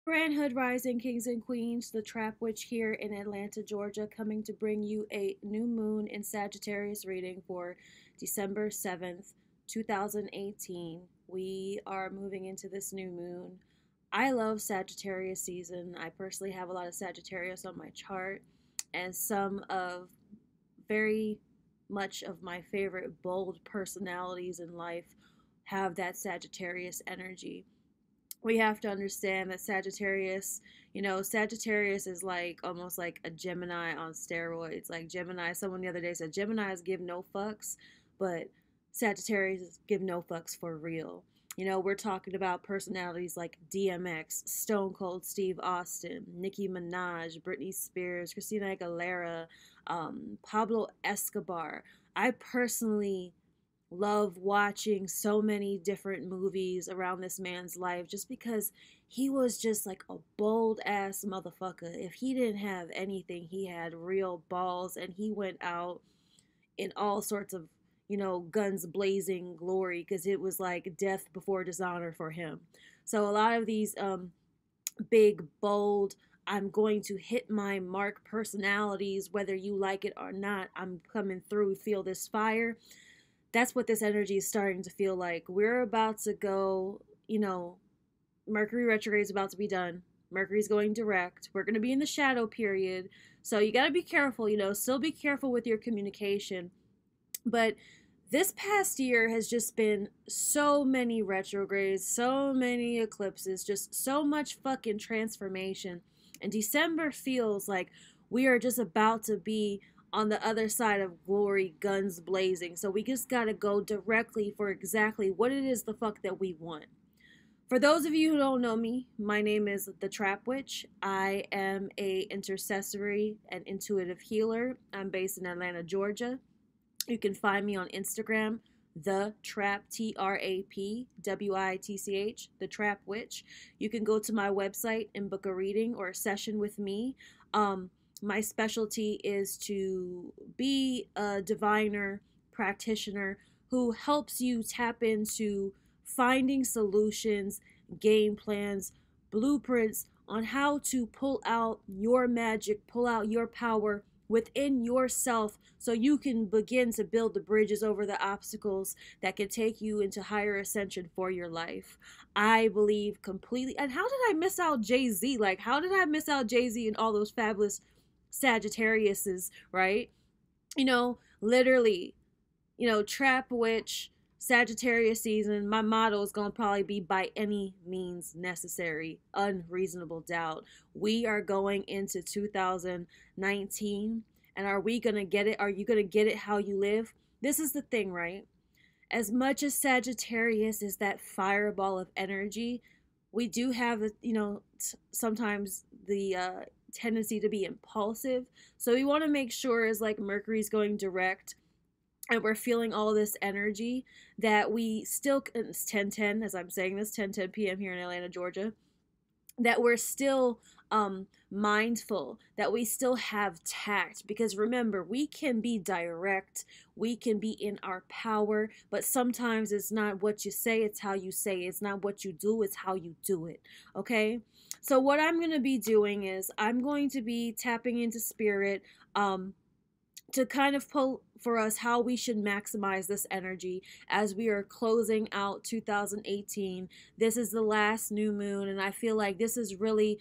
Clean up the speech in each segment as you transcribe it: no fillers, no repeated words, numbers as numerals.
Grand Hood Rising, Kings and Queens, the Trap Witch here in Atlanta, Georgia, coming to bring you a new moon in Sagittarius reading for December 7th, 2018. We are moving into this new moon. I love Sagittarius season. I personally have a lot of Sagittarius on my chart, and some of very much of my favorite bold personalities in life have that Sagittarius energy. We have to understand that Sagittarius, Sagittarius is like almost like a Gemini on steroids. Like Gemini, someone the other day said Geminis give no fucks, but Sagittarius give no fucks for real. We're talking about personalities like DMX, Stone Cold Steve Austin, Nicki Minaj, Britney Spears, Christina Aguilera, Pablo Escobar. I personally love watching so many different movies around this man's life just because he was just like a bold ass motherfucker. If he didn't have anything, he had real balls, and he went out in all sorts of, guns blazing glory, because it was like death before dishonor for him. So a lot of these big, bold, I'm going to hit my mark personalities, whether you like it or not, I'm coming through, feel this fire. That's what this energy is starting to feel like. We're about to go, Mercury retrograde is about to be done. Mercury's going direct. We're going to be in the shadow period. So you got to be careful, still be careful with your communication. But this past year has just been so many retrogrades, so many eclipses, just so much fucking transformation. And December feels like we are just about to be on the other side of glory, guns blazing. So we just gotta go directly for exactly what it is the fuck that we want. For those of you who don't know me, my name is the Trap Witch. I am a intercessory and intuitive healer. I'm based in Atlanta, Georgia. You can find me on Instagram, the Trap, TRAPWITCH, the Trap Witch. You can go to my website and book a reading or a session with me. My specialty is to be a diviner practitioner who helps you tap into finding solutions, game plans, blueprints on how to pull out your magic, pull out your power within yourself so you can begin to build the bridges over the obstacles that can take you into higher ascension for your life. I believe completely. And how did I miss out Jay-Z? Like, how did I miss out Jay-Z and all those fabulous Sagittariuses, right? Literally, Trap Witch, Sagittarius season. My motto is going to probably be by any means necessary, unreasonable doubt. We are going into 2019, and are we going to get it? Are you going to get it how you live? This is the thing, right? As much as Sagittarius is that fireball of energy, we do have, sometimes the tendency to be impulsive. So we want to make sure, as like Mercury's going direct and we're feeling all this energy, that we still, it's 10:10 as I'm saying this, 10:10 p.m. here in Atlanta, Georgia, that we're still mindful, that we still have tact. Because remember, we can be direct, we can be in our power, but sometimes it's not what you say, it's how you say it. It's not what you do, it's how you do it. Okay? So what I'm going to be doing is I'm going to be tapping into spirit to kind of pull for us how we should maximize this energy as we are closing out 2018. This is the last new moon, and I feel like this is really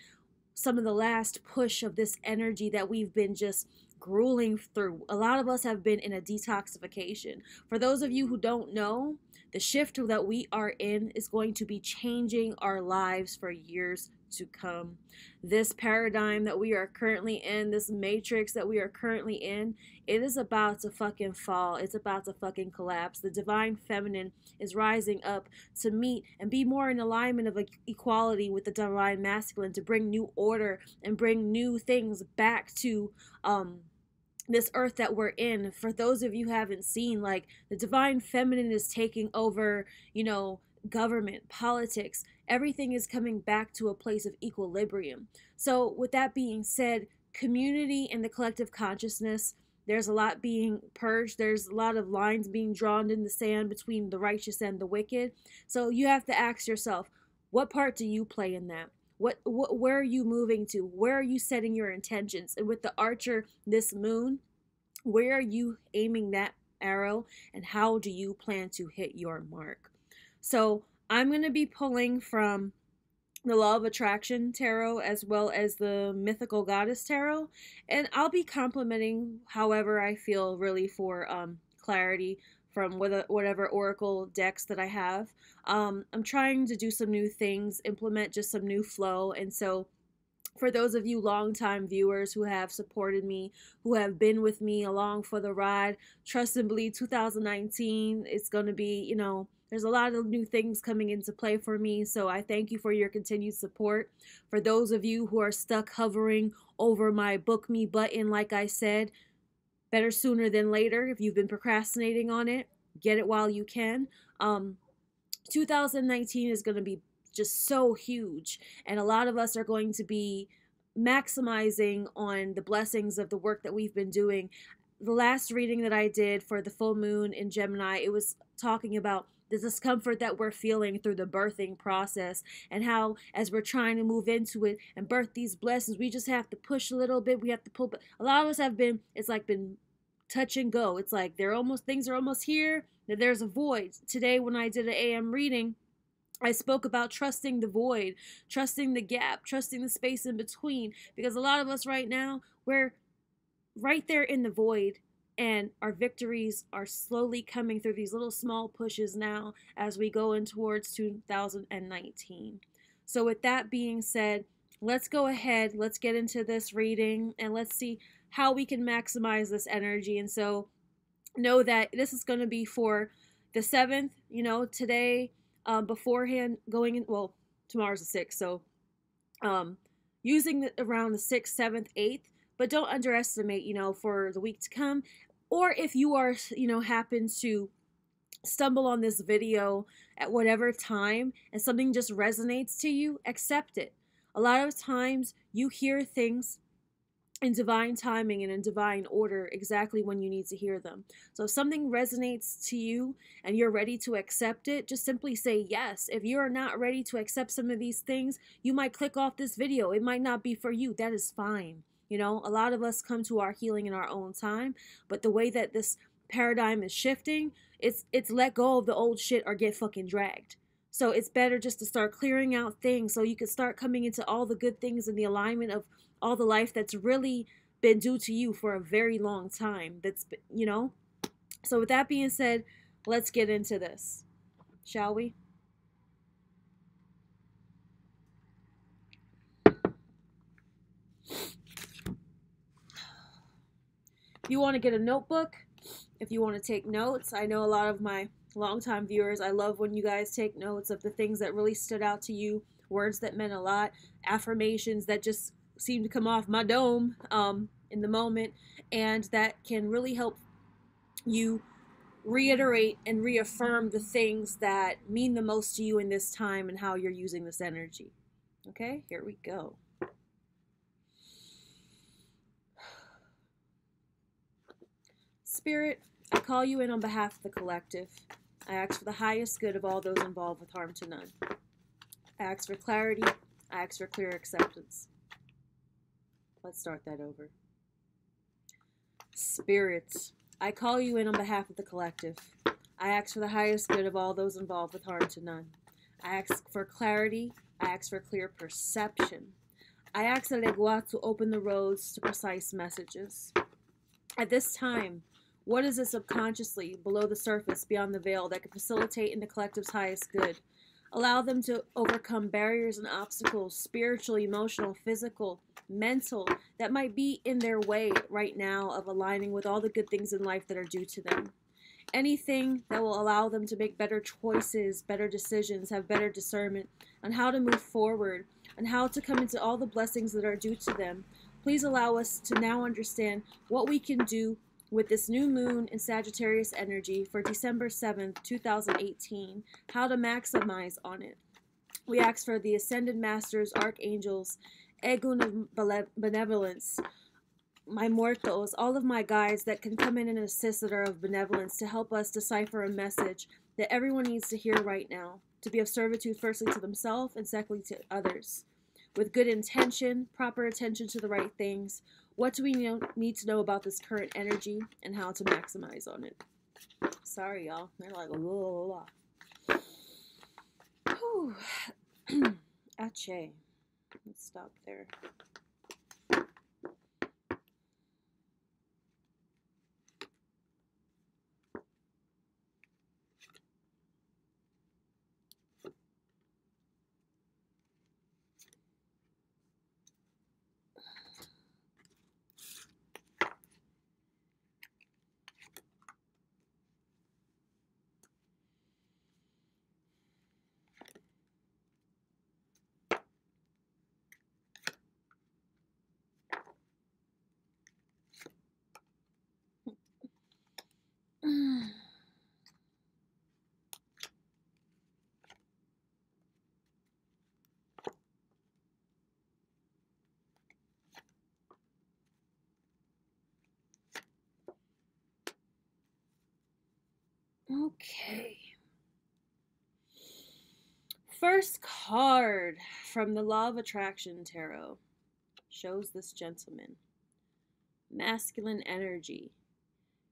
some of the last push of this energy that we've been just grueling through. A lot of us have been in a detoxification. For those of you who don't know, the shift that we are in is going to be changing our lives for years to come. This paradigm that we are currently in, this matrix that we are currently in, it is about to fucking fall. It's about to fucking collapse. The divine feminine is rising up to meet and be more in alignment of equality with the divine masculine, to bring new order and bring new things back to this earth that we're in. For those of you who haven't seen, like, the divine feminine is taking over, government, politics. Everything is coming back to a place of equilibrium. So with that being said, community and the collective consciousness, there's a lot being purged. There's a lot of lines being drawn in the sand between the righteous and the wicked. So you have to ask yourself, what part do you play in that? Where are you moving to? Where are you setting your intentions? And with the Archer this moon, where are you aiming that arrow, and how do you plan to hit your mark? So I'm going to be pulling from the Law of Attraction Tarot as well as the Mythical Goddess Tarot, and I'll be complementing however I feel really for clarity from whatever oracle decks that I have. I'm trying to do some new things, implement just some new flow, and so for those of you longtime viewers who have supported me, who have been with me along for the ride, trust and believe 2019, it's going to be, you know, there's a lot of new things coming into play for me. So I thank you for your continued support. For those of you who are stuck hovering over my book me button, like I said, better sooner than later. If you've been procrastinating on it, get it while you can. 2019 is going to be just so huge, and a lot of us are going to be maximizing on the blessings of the work that we've been doing. The last reading that I did for the full moon in Gemini, it was talking about the discomfort that we're feeling through the birthing process, and how as we're trying to move into it and birth these blessings, we just have to push a little bit, we have to pull, but a lot of us have been, it's like been touch and go. It's like things are almost here, then there's a void. Today when I did an AM reading, I spoke about trusting the void, trusting the gap, trusting the space in between, because a lot of us right now, we're right there in the void, and our victories are slowly coming through these little small pushes now as we go in towards 2019. So with that being said, let's go ahead, let's get into this reading, and let's see how we can maximize this energy. And so know that this is going to be for the 7th, you know, today, beforehand, going in, well, tomorrow's the 6th, so using around the 6th, 7th, 8th, but don't underestimate, you know, for the week to come. Or if you are, you know, happen to stumble on this video at whatever time and something just resonates to you, accept it. A lot of times you hear things in divine timing and in divine order exactly when you need to hear them. So if something resonates to you and you're ready to accept it, just simply say yes. If you're not ready to accept some of these things, you might click off this video. It might not be for you. That is fine. You know, a lot of us come to our healing in our own time, but the way that this paradigm is shifting, it's let go of the old shit or get fucking dragged. So it's better just to start clearing out things so you can start coming into all the good things and the alignment of all the life that's really been due to you for a very long time. That's, you know. So with that being said, let's get into this, shall we? If you want to get a notebook, if you want to take notes, I know a lot of my longtime viewers, I love when you guys take notes of the things that really stood out to you, words that meant a lot, affirmations that just seem to come off my dome in the moment, and that can really help you reiterate and reaffirm the things that mean the most to you in this time and how you're using this energy. Okay, here we go. Spirit, I call you in on behalf of the collective. I ask for the highest good of all those involved with harm to none. I ask for clarity. I ask for clear acceptance. Let's start that over. Spirit, I call you in on behalf of the collective. I ask for the highest good of all those involved with harm to none. I ask for clarity. I ask for clear perception. I ask the Legua to open the roads to precise messages. At this time, what is it subconsciously, below the surface, beyond the veil, that can facilitate in the collective's highest good? Allow them to overcome barriers and obstacles, spiritual, emotional, physical, mental, that might be in their way right now of aligning with all the good things in life that are due to them. Anything that will allow them to make better choices, better decisions, have better discernment on how to move forward, and how to come into all the blessings that are due to them. Please allow us to now understand what we can do with this new moon in Sagittarius energy for December 7th, 2018, how to maximize on it. We ask for the Ascended Masters, Archangels, Egun of Benevolence, my Muertos, all of my guides that can come in and assist that are of benevolence to help us decipher a message that everyone needs to hear right now, to be of servitude firstly to themselves and secondly to others. with good intention, proper attention to the right things. What do we need to know about this current energy and how to maximize on it? Sorry, y'all. They're like, blah, blah, blah. Ache. Let's stop there. Okay. First card from the Law of Attraction Tarot shows this gentleman. Masculine energy.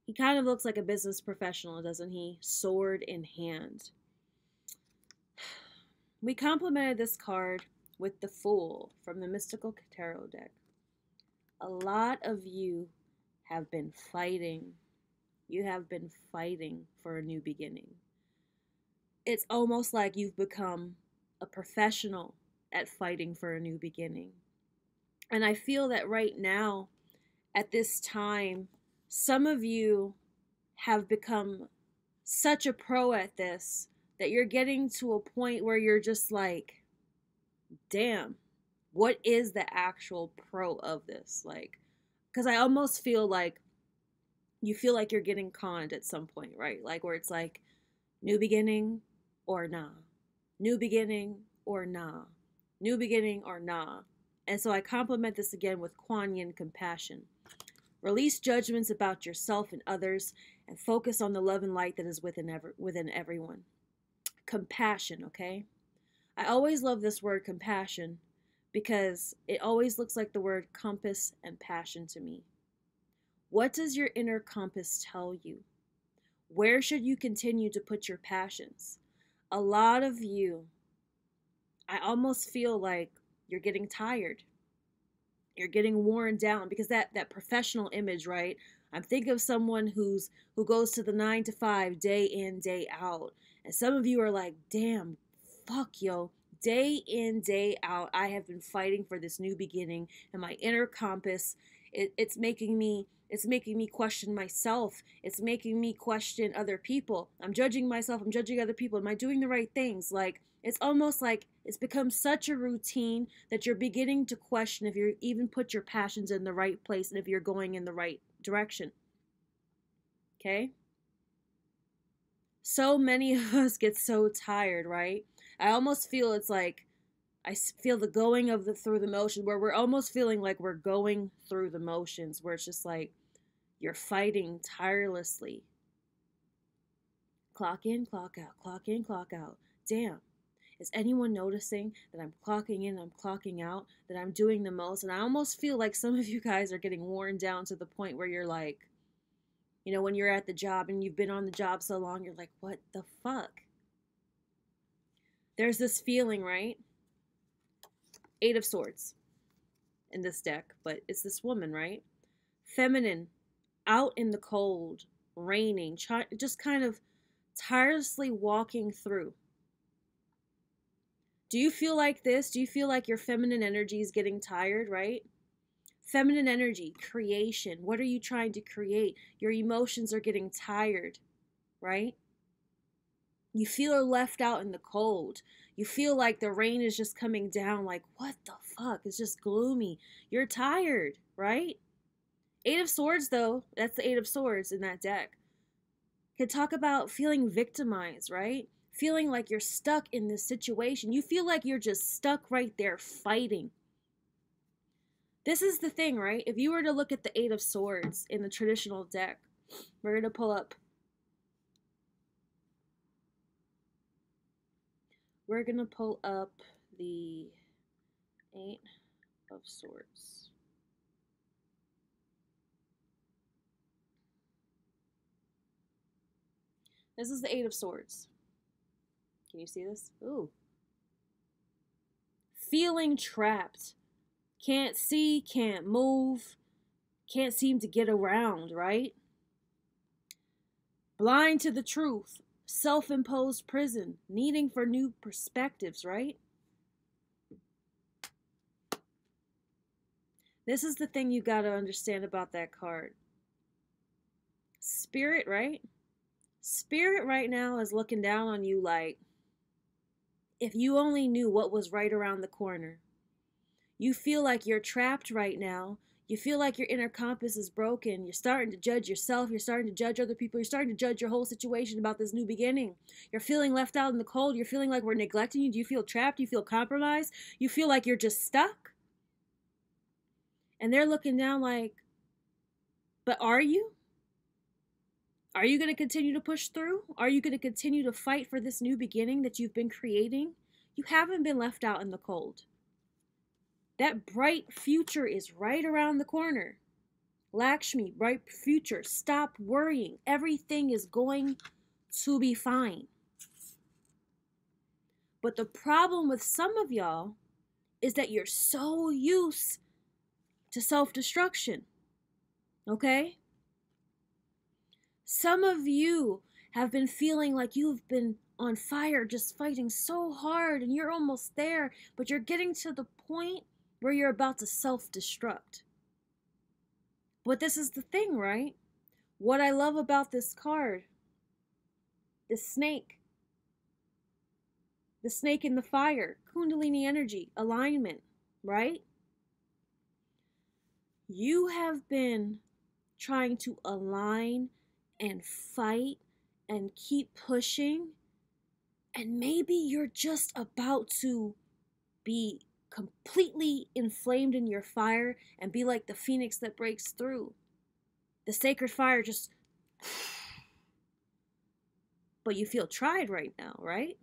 He kind of looks like a business professional, doesn't he? Sword in hand. We complemented this card with the Fool from the Mystical Tarot deck. A lot of you have been fighting. You have been fighting for a new beginning. It's almost like you've become a professional at fighting for a new beginning. And I feel that right now, at this time, some of you have become such a pro at this that you're getting to a point where you're just like, damn, what is the actual pro of this? Like, because I almost feel like you feel like you're getting conned at some point, right? Like where it's like, new beginning or nah. New beginning or nah. New beginning or nah. And so I complement this again with Kuan Yin compassion. Release judgments about yourself and others and focus on the love and light that is within everyone. Compassion, okay? I always love this word compassion because it always looks like the word compass and passion to me. What does your inner compass tell you? Where should you continue to put your passions? A lot of you, I almost feel like you're getting tired. You're getting worn down because that professional image, right? I'm thinking of someone who goes to the 9 to 5 day in, day out. And some of you are like, damn, fuck, yo. Day in, day out, I have been fighting for this new beginning, and my inner compass, it's making me question myself. It's making me question other people. I'm judging myself. I'm judging other people. Am I doing the right things? Like, it's almost like it's become such a routine that you're beginning to question if you even put your passions in the right place and if you're going in the right direction. Okay? So many of us get so tired, right? I almost feel it's like I feel the going of through the motion where we're almost feeling like we're going through the motions where it's just like you're fighting tirelessly. Clock in, clock out, clock in, clock out. Damn. Is anyone noticing that I'm clocking in, I'm clocking out, that I'm doing the most? And I almost feel like some of you guys are getting worn down to the point where you're like, you know, when you're at the job and you've been on the job so long, you're like, what the fuck? There's this feeling, right? 8 of Swords in this deck, but it's this woman, right? Feminine, out in the cold, raining, just kind of tirelessly walking through. Do you feel like this? Do you feel like your feminine energy is getting tired, right? Feminine energy, creation. What are you trying to create? Your emotions are getting tired, right? You feel left out in the cold. You feel like the rain is just coming down like, what the fuck? It's just gloomy. You're tired, right? 8 of Swords, though, that's the 8 of Swords in that deck. Could talk about feeling victimized, right? Feeling like you're stuck in this situation. You feel like you're just stuck right there fighting. This is the thing, right? If you were to look at the 8 of Swords in the traditional deck, we're going to pull up. We're going to pull up the Eight of Swords. This is the Eight of Swords. Can you see this? Ooh. Feeling trapped. Can't see, can't move, can't seem to get around, right? Blind to the truth. Self-imposed prison. Needing for new perspectives, right? This is the thing you got to understand about that card. Spirit, right? Spirit right now is looking down on you like, if you only knew what was right around the corner. You feel like you're trapped right now. You feel like your inner compass is broken. You're starting to judge yourself. You're starting to judge other people. You're starting to judge your whole situation about this new beginning. You're feeling left out in the cold. You're feeling like we're neglecting you. Do you feel trapped? Do you feel compromised? You feel like you're just stuck? And they're looking down like, but are you? Are you going to continue to push through? Are you going to continue to fight for this new beginning that you've been creating? You haven't been left out in the cold. That bright future is right around the corner. Lakshmi, bright future. Stop worrying. Everything is going to be fine. But the problem with some of y'all is that you're so used to self-destruction. Okay? Some of you have been feeling like you've been on fire, just fighting so hard, and you're almost there, but you're getting to the point where you're about to self-destruct. But this is the thing, right? What I love about this card, the snake in the fire, Kundalini energy, alignment, right? You have been trying to align and fight and keep pushing, and maybe you're just about to be completely inflamed in your fire and be like the phoenix that breaks through. The sacred fire just... But you feel tried right now, right?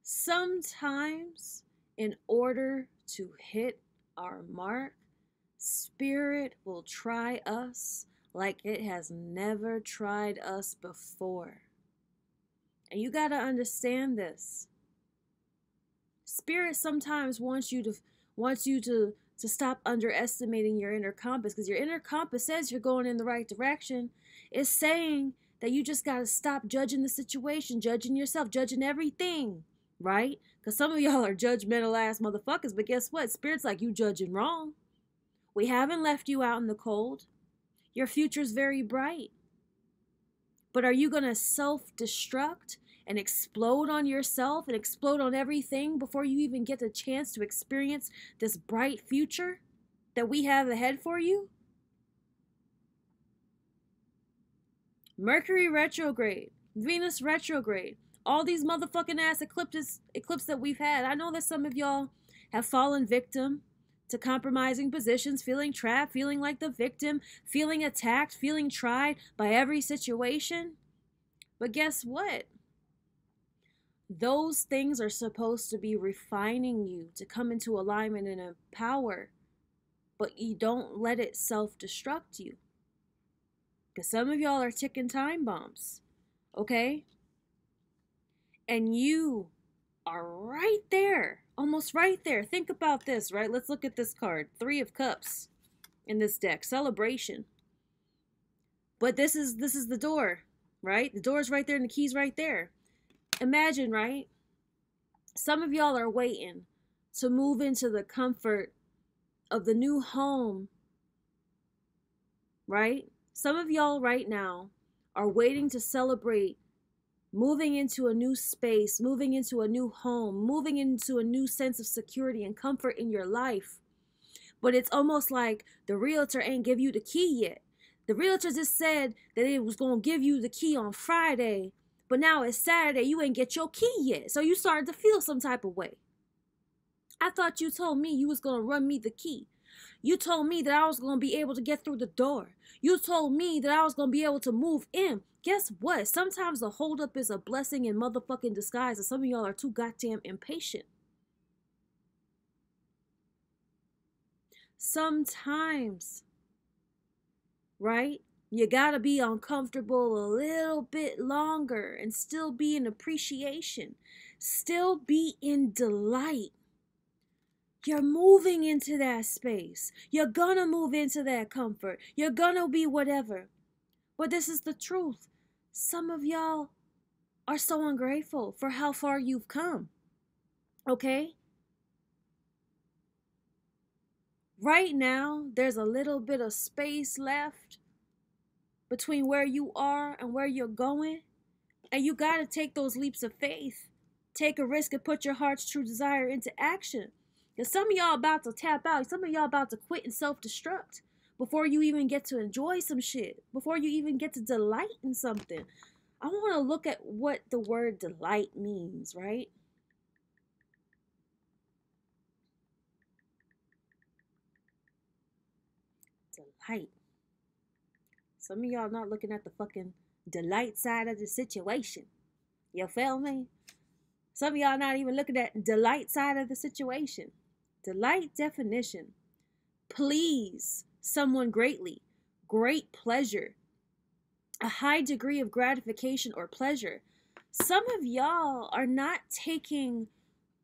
Sometimes, in order to hit our mark, Spirit will try us like it has never tried us before. And you got to understand this. Spirit sometimes wants you to stop underestimating your inner compass, because your inner compass says you're going in the right direction. It's saying that you just got to stop judging the situation, judging yourself, judging everything, right? Because some of y'all are judgmental ass motherfuckers, but guess what? Spirit's like, you judging wrong. We haven't left you out in the cold. Your future's very bright. But are you going to self-destruct and explode on yourself and explode on everything before you even get the chance to experience this bright future that we have ahead for you? Mercury retrograde, Venus retrograde, all these motherfucking ass eclipses that we've had. I know that some of y'all have fallen victim to compromising positions, feeling trapped, feeling like the victim, feeling attacked, feeling tried by every situation. But guess what? Those things are supposed to be refining you to come into alignment and empower, but you don't let it self-destruct you. Because some of y'all are ticking time bombs, okay? And you are right there, almost right there. Think about this, right? Let's look at this card. 3 of Cups in this deck. Celebration. But this is the door, right? The door's right there and the key's right there. Imagine, right? Some of y'all are waiting to move into the comfort of the new home, right? Some of y'all right now are waiting to celebrate moving into a new space, moving into a new home, moving into a new sense of security and comfort in your life. But it's almost like the realtor ain't give you the key yet. The realtor just said that it was going to give you the key on Friday, but now it's Saturday, you ain't get your key yet. So you started to feel some type of way. I thought you told me you was going to run me the key. You told me that I was going to be able to get through the door. You told me that I was going to be able to move in. Guess what? Sometimes the holdup is a blessing in motherfucking disguise, and some of y'all are too goddamn impatient. Sometimes, right? You gotta be uncomfortable a little bit longer and still be in appreciation, still be in delight. You're moving into that space. You're gonna move into that comfort. You're gonna be whatever. But this is the truth. Some of y'all are so ungrateful for how far you've come. Okay? Right now, there's a little bit of space left between where you are and where you're going. And you got to take those leaps of faith. Take a risk and put your heart's true desire into action. Because some of y'all about to tap out. Some of y'all about to quit and self-destruct before you even get to enjoy some shit. Before you even get to delight in something. I want to look at what the word delight means, right? Delight. Some of y'all not looking at the fucking delight side of the situation. You feel me? Some of y'all not even looking at delight side of the situation. Delight definition. Please someone greatly. Great pleasure. A high degree of gratification or pleasure. Some of y'all are not taking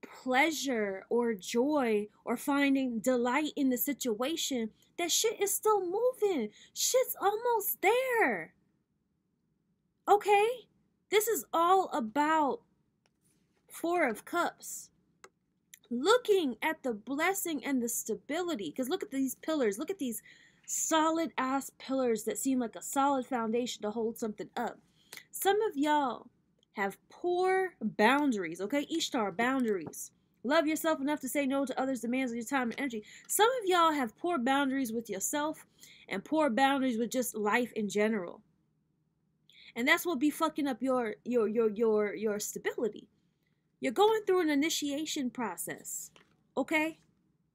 pleasure or joy or finding delight in the situation. That shit is still moving. Shit's almost there. Okay? This is all about Four of Cups. Looking at the blessing and the stability. Because look at these pillars. Look at these solid ass pillars that seem like a solid foundation to hold something up. Some of y'all have poor boundaries. Okay? Ishtar, boundaries. Love yourself enough to say no to others' demands of your time and energy. Some of y'all have poor boundaries with yourself and poor boundaries with just life in general. And that's what be fucking up your stability. You're going through an initiation process. Okay?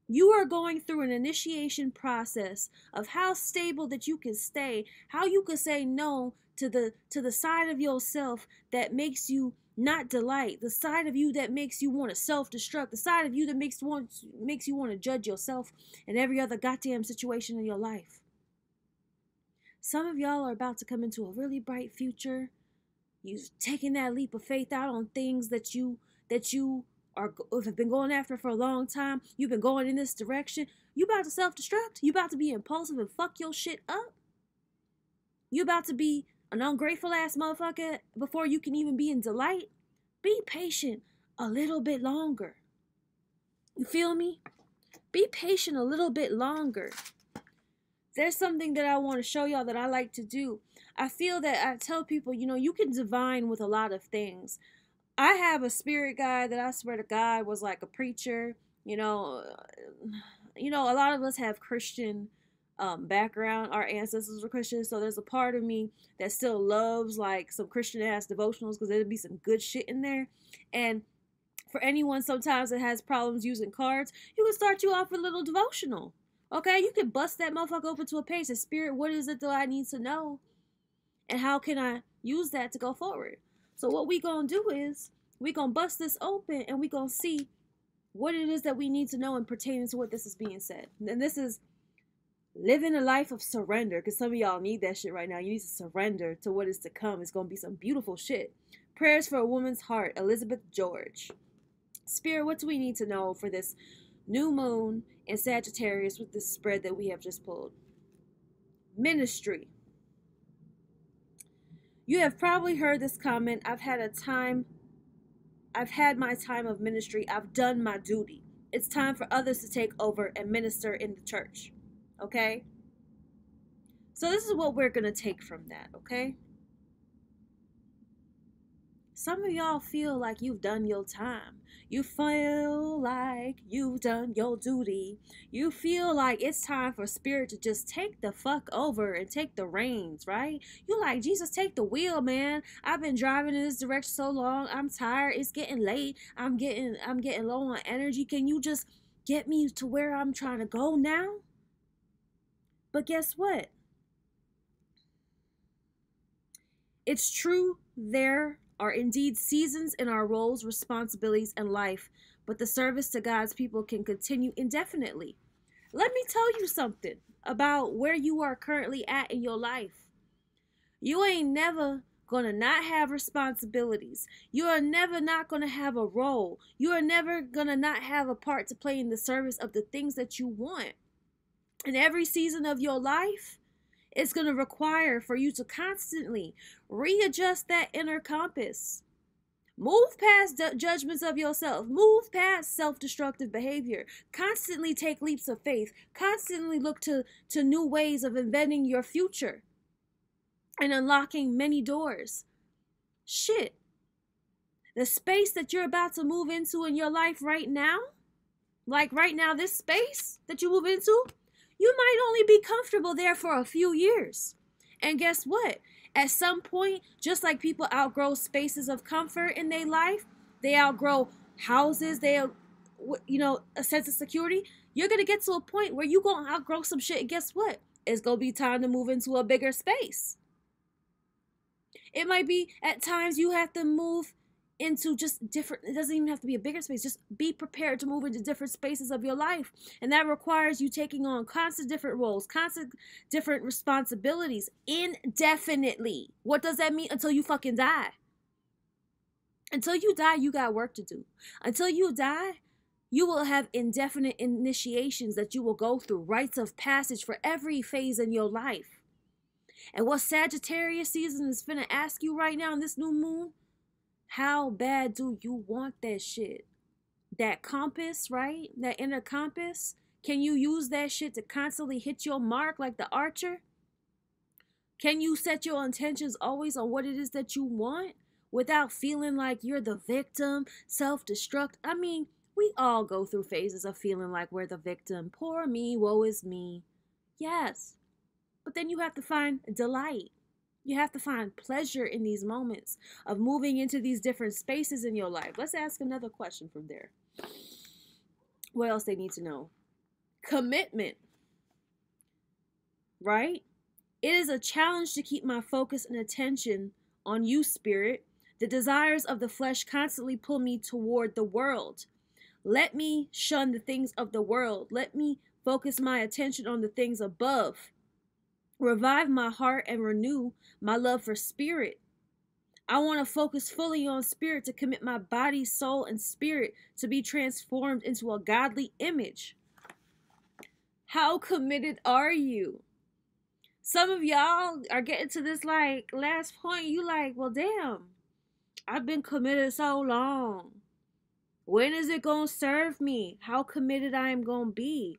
You are going through an initiation process of how stable that you can stay, how you can say no to the side of yourself that makes you not delight, the side of you that makes you want to self-destruct, the side of you that makes you want to judge yourself and every other goddamn situation in your life. Some of y'all are about to come into a really bright future. You've taken that leap of faith out on things that you have been going after for a long time. You've been going in this direction. You about to self-destruct. You about to be impulsive and fuck your shit up. You about to be an ungrateful ass motherfucker before you can even be in delight. Be patient a little bit longer. You feel me? Be patient a little bit longer. There's something that I want to show y'all that I like to do. I feel that I tell people, you can divine with a lot of things. I have a spirit guide that I swear to God was like a preacher. A lot of us have Christian background. Our ancestors were Christians, so there's a part of me that still loves like some Christian ass devotionals because there'll be some good shit in there. And for anyone sometimes that has problems using cards, you can start you off with a little devotional. Okay, you can bust that motherfucker open to a page. And spirit, what is it that I need to know? And how can I use that to go forward? So what we gonna do is we gonna bust this open and we gonna see what it is that we need to know in pertaining to what this is being said. And this is living a life of surrender, because some of y'all need that shit right now. You need to surrender to what is to come. It's gonna be some beautiful shit. Prayers for a woman's heart, Elizabeth George. Spirit, what do we need to know for this new moon in Sagittarius with this spread that we have just pulled? Ministry. You have probably heard this comment. I've had my time of ministry. I've done my duty. It's time for others to take over and minister in the church. Okay? So this is what we're going to take from that, okay? Some of y'all feel like you've done your time. You feel like you've done your duty. You feel like it's time for spirit to just take the fuck over and take the reins, right? You like, Jesus, take the wheel, man. I've been driving in this direction so long. I'm tired. It's getting late. I'm getting low on energy. Can you just get me to where I'm trying to go now? But guess what? It's true, there are indeed seasons in our roles, responsibilities, and life, but the service to God's people can continue indefinitely. Let me tell you something about where you are currently at in your life. You ain't never gonna not have responsibilities. You are never not gonna have a role. You are never gonna not have a part to play in the service of the things that you want. In every season of your life, it's gonna require for you to constantly readjust that inner compass. Move past judgments of yourself. Move past self-destructive behavior. Constantly take leaps of faith. Constantly look to new ways of inventing your future and unlocking many doors. Shit. The space that you're about to move into in your life right now, like right now, this space that you move into, you might only be comfortable there for a few years. And guess what? At some point, just like people outgrow spaces of comfort in their life, they outgrow houses, a sense of security. You're going to get to a point where you're going to outgrow some shit. And guess what? It's going to be time to move into a bigger space. It might be at times you have to move into just different, it doesn't even have to be a bigger space. Just be prepared to move into different spaces of your life. And that requires you taking on constant different roles, constant different responsibilities indefinitely. What does that mean? Until you fucking die. Until you die, you got work to do. Until you die, you will have indefinite initiations that you will go through, rites of passage for every phase in your life. And what Sagittarius season is finna ask you right now in this new moon, how bad do you want that shit? That compass, right? That inner compass? Can you use that shit to constantly hit your mark like the archer? Can you set your intentions always on what it is that you want without feeling like you're the victim, self-destruct? I mean, we all go through phases of feeling like we're the victim. Poor me, woe is me. Yes. But then you have to find delight. You have to find pleasure in these moments of moving into these different spaces in your life. Let's ask another question from there. What else they need to know? Commitment. Right? It is a challenge to keep my focus and attention on you, Spirit. The desires of the flesh constantly pull me toward the world. Let me shun the things of the world. Let me focus my attention on the things above. Revive my heart and renew my love for spirit. I want to focus fully on spirit, to commit my body, soul, and spirit to be transformed into a godly image. How committed are you? Some of y'all are getting to this like last point. You like, well, damn, I've been committed so long. When is it going to serve me? How committed I am going to be?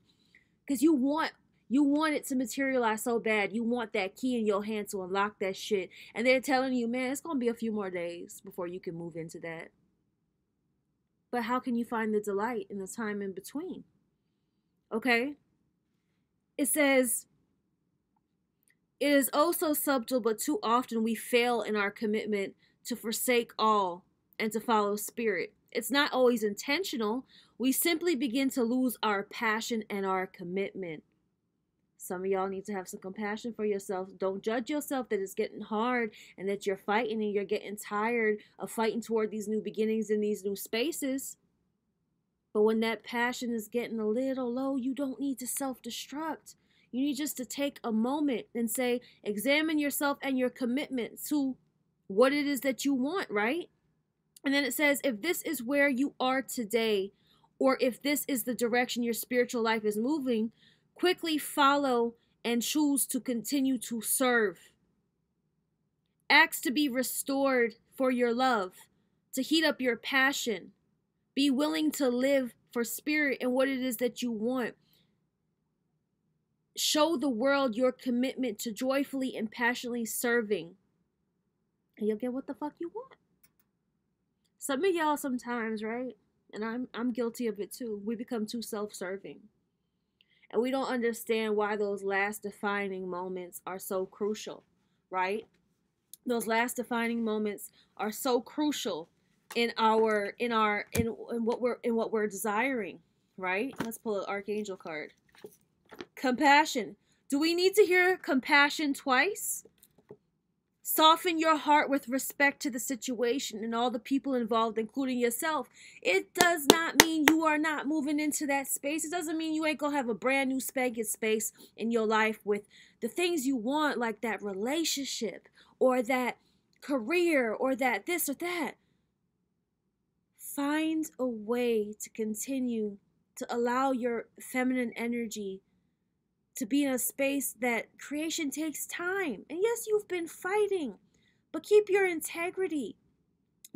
Because you want it to materialize so bad. You want that key in your hand to unlock that shit. And they're telling you, man, it's going to be a few more days before you can move into that. But how can you find the delight in the time in between? Okay? It says, it is oh so subtle, but too often we fail in our commitment to forsake all and to follow spirit. It's not always intentional. We simply begin to lose our passion and our commitment. Some of y'all need to have some compassion for yourself. Don't judge yourself that it's getting hard and that you're fighting and you're getting tired of fighting toward these new beginnings in these new spaces. But when that passion is getting a little low, you don't need to self-destruct. You need just to take a moment and say, examine yourself and your commitment to what it is that you want, right? And then it says, if this is where you are today, or if this is the direction your spiritual life is moving, quickly follow and choose to continue to serve. Ask to be restored for your love, to heat up your passion. Be willing to live for spirit and what it is that you want. Show the world your commitment to joyfully and passionately serving, and you'll get what the fuck you want. Some of y'all sometimes, right? And I'm guilty of it too. We become too self-serving. And we don't understand why those last defining moments are so crucial, right? Those last defining moments are so crucial in what we're desiring, right? Let's pull an Archangel card. Compassion. Do we need to hear compassion twice? Soften your heart with respect to the situation and all the people involved, including yourself. It does not mean you are not moving into that space. It doesn't mean you ain't gonna have a brand new spanking space in your life with the things you want, like that relationship or that career or that this or that. Find a way to continue to allow your feminine energy to be in a space that creation takes time. And yes, you've been fighting, but keep your integrity.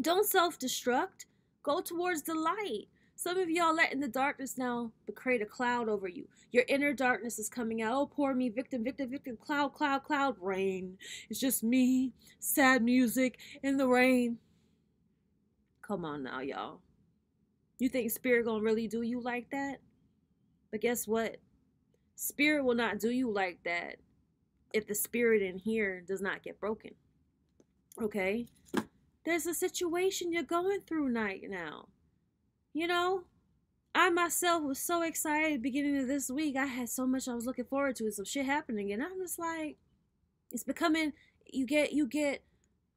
Don't self-destruct. Go towards the light. Some of y'all letting the darkness now create a cloud over you. Your inner darkness is coming out. Oh, poor me, victim, victim, victim, cloud, cloud, cloud, rain. It's just me, sad music in the rain. Come on now, y'all. You think spirit gonna really do you like that? But guess what? Spirit will not do you like that if the spirit in here does not get broken. Okay? There's a situation you're going through right now. You know, I myself was so excited beginning of this week. I had so much I was looking forward to, and some shit happening, and I'm just like, it's becoming, you get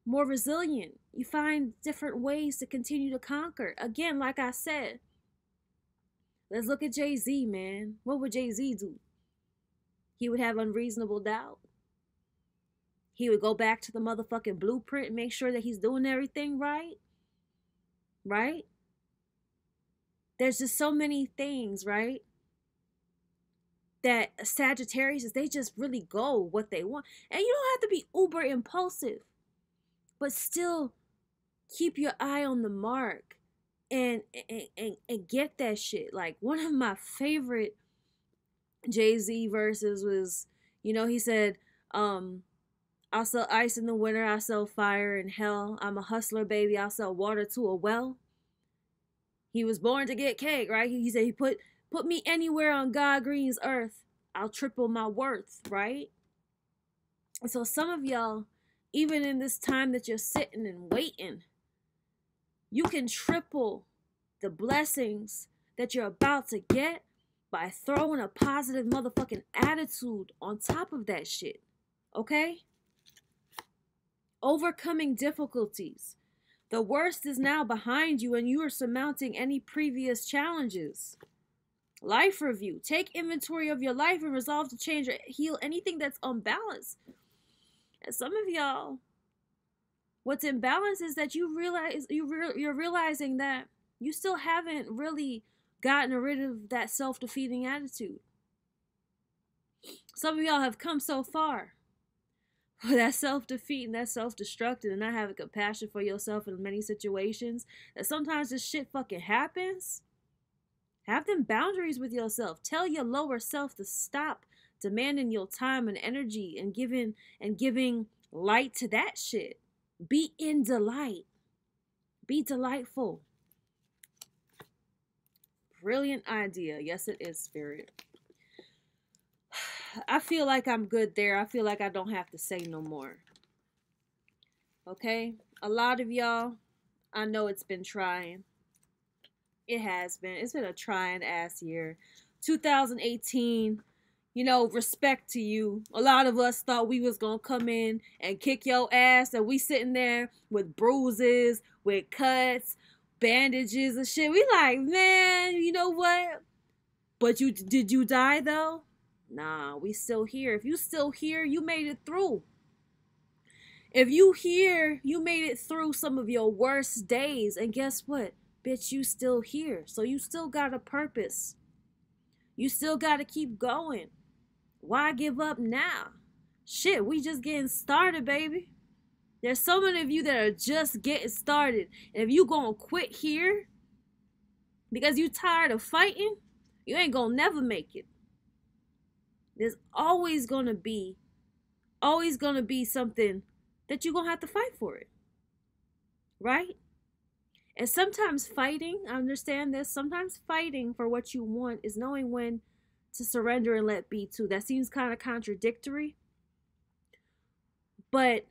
more resilient. You find different ways to continue to conquer. Again, like I said, let's look at Jay-Z, man. What would Jay-Z do? He would have unreasonable doubt. He would go back to the motherfucking blueprint and make sure that he's doing everything right. Right? There's just so many things, right? That Sagittarius, they just really go what they want. And you don't have to be uber impulsive, but still keep your eye on the mark and get that shit. Like, one of my favorite Jay-Z verses was, he said, I'll sell ice in the winter, I'll sell fire in hell. I'm a hustler, baby, I'll sell water to a well. He was born to get cake, right? He said, he put me anywhere on God Green's earth, I'll triple my worth, right? And so some of y'all, even in this time that you're sitting and waiting, you can triple the blessings that you're about to get by throwing a positive motherfucking attitude on top of that shit. Okay? Overcoming difficulties. The worst is now behind you and you are surmounting any previous challenges. Life review. Take inventory of your life and resolve to change or heal anything that's unbalanced. And some of y'all, what's imbalanced is that you're realizing that you still haven't really gotten rid of that self-defeating attitude. Some of y'all have come so far with that self-defeat and that self-destructing and not having compassion for yourself in many situations that sometimes this shit fucking happens. Have them boundaries with yourself. Tell your lower self to stop demanding your time and energy and giving light to that shit. Be in delight. Be delightful. Brilliant idea. Yes, it is, Spirit. I feel like I'm good there. I feel like I don't have to say no more. Okay? A lot of y'all, I know it's been trying. It has been. It's been a trying ass year. 2018, respect to you. A lot of us thought we was gonna come in and kick your ass, and we sitting there with bruises, with cuts, bandages and shit. We like, man, you know what? But did you die though? Nah, we still here. If you still here, you made it through. If you here, you made it through some of your worst days. And guess what? Bitch, you still here. So you still got a purpose. You still got to keep going. Why give up now? Shit, we just getting started, baby. There's so many of you that are just getting started. And if you gonna quit here because you tired of fighting, you ain't gonna never make it. There's always gonna be something that you're gonna have to fight for it. Right? And sometimes fighting, I understand this, sometimes fighting for what you want is knowing when to surrender and let be too. That seems kind of contradictory. But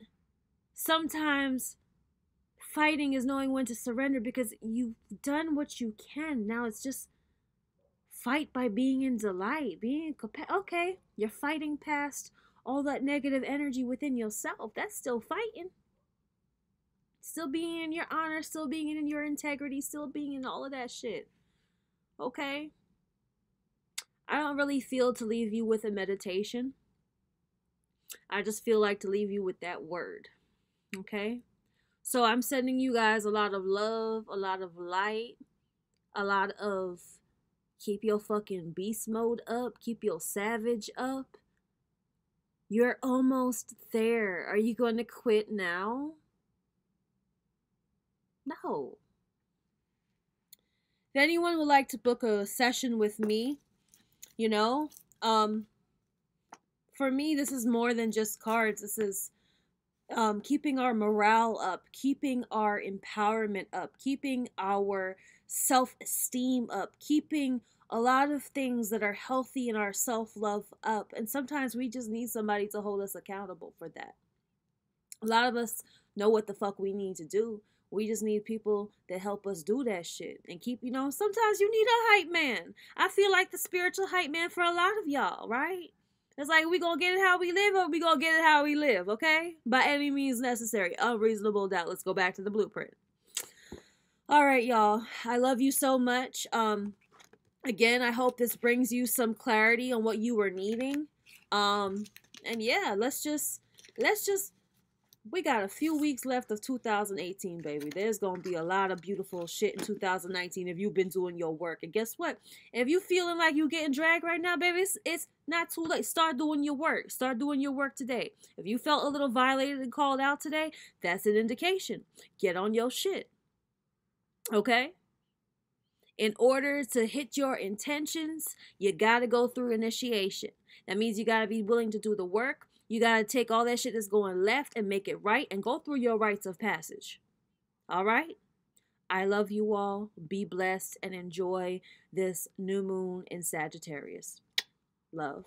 sometimes fighting is knowing when to surrender because you've done what you can. Now it's just fight by being in delight, okay, you're fighting past all that negative energy within yourself. That's still fighting. Still being in your honor, still being in your integrity, still being in all of that shit. Okay? I don't really feel to leave you with a meditation. I just feel like to leave you with that word. Okay? So I'm sending you guys a lot of love, a lot of light, a lot of keep your fucking beast mode up, keep your savage up. You're almost there. Are you going to quit now? No. If anyone would like to book a session with me, you know, for me, this is more than just cards. This is keeping our morale up, keeping our empowerment up, keeping our self-esteem up, keeping a lot of things that are healthy in our self-love up. And sometimes we just need somebody to hold us accountable for that. A lot of us know what the fuck we need to do. We just need people that help us do that shit and keep, sometimes you need a hype man. I feel like the spiritual hype man for a lot of y'all, right? It's like we gonna get it how we live or we gonna get it how we live, okay? By any means necessary. Unreasonable doubt. Let's go back to the blueprint. All right, y'all. I love you so much. Again, I hope this brings you some clarity on what you were needing. And yeah, let's just we got a few weeks left of 2018, baby. There's going to be a lot of beautiful shit in 2019 if you've been doing your work. And guess what? If you feeling like you getting dragged right now, baby, it's not too late. Start doing your work. Start doing your work today. If you felt a little violated and called out today, that's an indication. Get on your shit. Okay? In order to hit your intentions, you got to go through initiation. That means you got to be willing to do the work. You got to take all that shit that's going left and make it right and go through your rites of passage. All right? I love you all. Be blessed and enjoy this new moon in Sagittarius. Love.